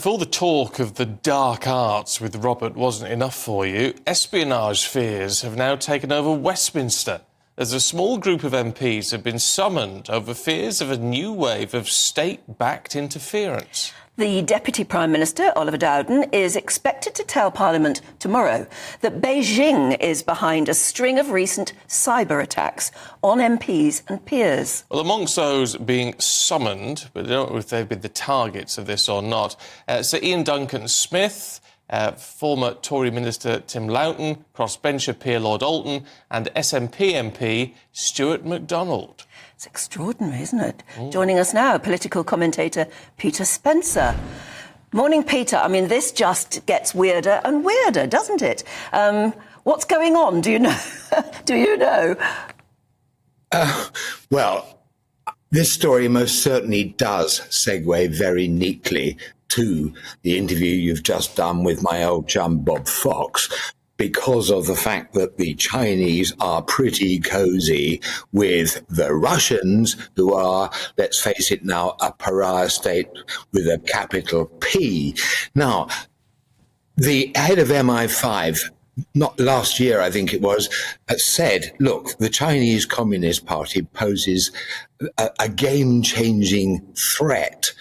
If all the talk of the dark arts with Robert wasn't enough for you, espionage fears have now taken over Westminster, as a small group of MPs have been summoned over fears of a new wave of state-backed interference. The Deputy Prime Minister, Oliver Dowden, is expected to tell Parliament tomorrow that Beijing is behind a string of recent cyber attacks on MPs and peers. Well, amongst those being summoned, but I don't know if they've been the targets of this or not, Sir Ian Duncan-Smith, former Tory Minister Tim Loughton, crossbencher peer Lord Alton, and SNP MP Stuart MacDonald. It's extraordinary, isn't it? Joining us now, political commentator Peter Spencer. Morning, Peter. I mean, this just gets weirder and weirder, doesn't it? What's going on? Do you know? Do you know? Well, this story most certainly does segue very neatly to the interview you've just done with my old chum Bob Fox, because of the fact that the Chinese are pretty cozy with the Russians, who are, let's face it now, a pariah state with a capital P. Now, the head of MI5, not last year, I think it was, said, look, the Chinese Communist Party poses a game-changing threat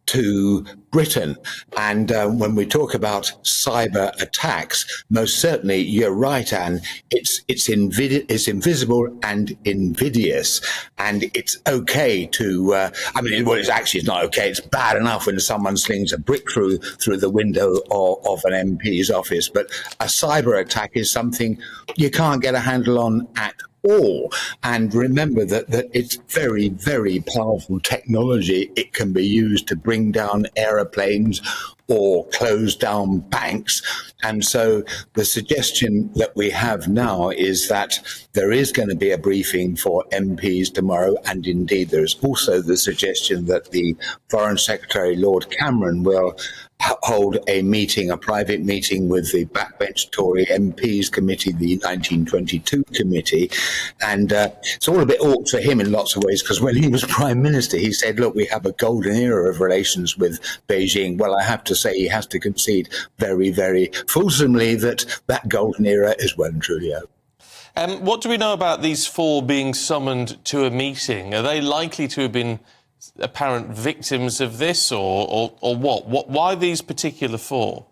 to Britain. And when we talk about cyber attacks, most certainly you're right, Anne. It's invisible and invidious, and it's okay to. It's not okay. It's bad enough when someone slings a brick through the window of an MP's office, but a cyber attack is something you can't get a handle on at all. And remember that it's very, very powerful technology. It can be used to bring down aeroplanes or close down banks. And so the suggestion that we have now is that there is going to be a briefing for MPs tomorrow. And indeed, there's also the suggestion that the Foreign Secretary, Lord Cameron, will hold a meeting, a private meeting with the backbench Tory MPs committee, the 1922 committee. And it's all a bit awkward for him in lots of ways, because when he was Prime Minister, he said, look, we have a golden era of relations with Beijing. Well, I have to say he has to concede very, very fulsomely that golden era is well and truly over. What do we know about these four being summoned to a meeting? Are they likely to have been apparent victims of this, or what? Why these particular four?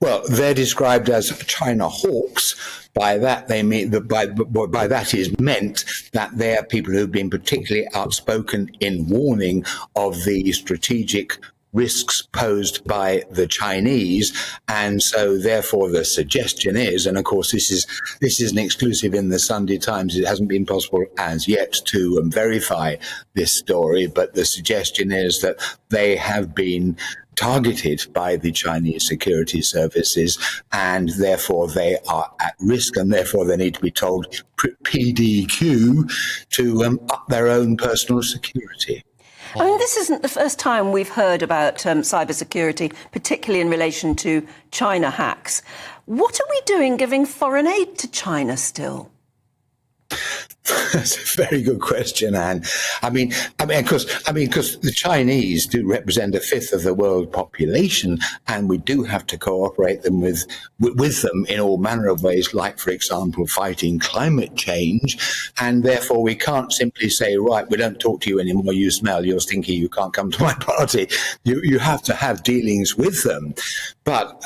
Well, they're described as China hawks. By that they mean by that is meant that they are people who've been particularly outspoken in warning of the strategic risks posed by the Chinese. And so therefore the suggestion is, and of course this is an exclusive in the Sunday Times, it hasn't been possible as yet to verify this story, but the suggestion is that they have been targeted by the Chinese security services, and therefore they are at risk, and therefore they need to be told PDQ to up their own personal security. I mean, this isn't the first time we've heard about cybersecurity, particularly in relation to China hacks. What are we doing giving foreign aid to China still? That's a very good question, Anne. Because the Chinese do represent a fifth of the world population, and we do have to cooperate with them in all manner of ways, like, for example, fighting climate change. And therefore, we can't simply say, right, we don't talk to you anymore. You smell, you're stinky, you can't come to my party. You have to have dealings with them. But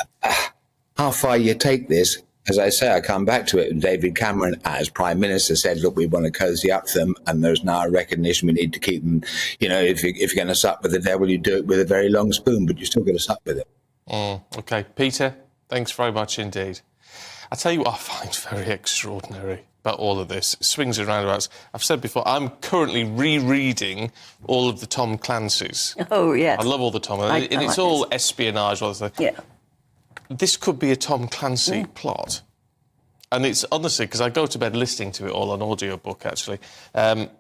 how far you take this? As I say, I come back to it. David Cameron, as Prime Minister, said, look, we want to cozy up to them, and there's now a recognition we need to keep them. You know, if you're going to sup with the devil, you do it with a very long spoon, but you're still going to sup with it. OK. Peter, thanks very much indeed. I tell you what I find very extraordinary about all of this, swings and roundabouts. I've said before, I'm currently rereading all of the Tom Clancy's. Oh, yes. I love all the Tom. And it's all espionage. Yeah. This could be a Tom Clancy plot. And it's honestly, because I go to bed listening to it all on audiobook, actually. And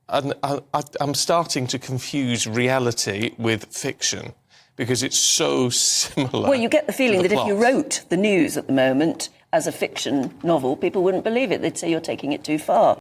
I'm starting to confuse reality with fiction because it's so similar. Well, you get the feeling that if you wrote the news at the moment as a fiction novel, people wouldn't believe it. They'd say you're taking it too far.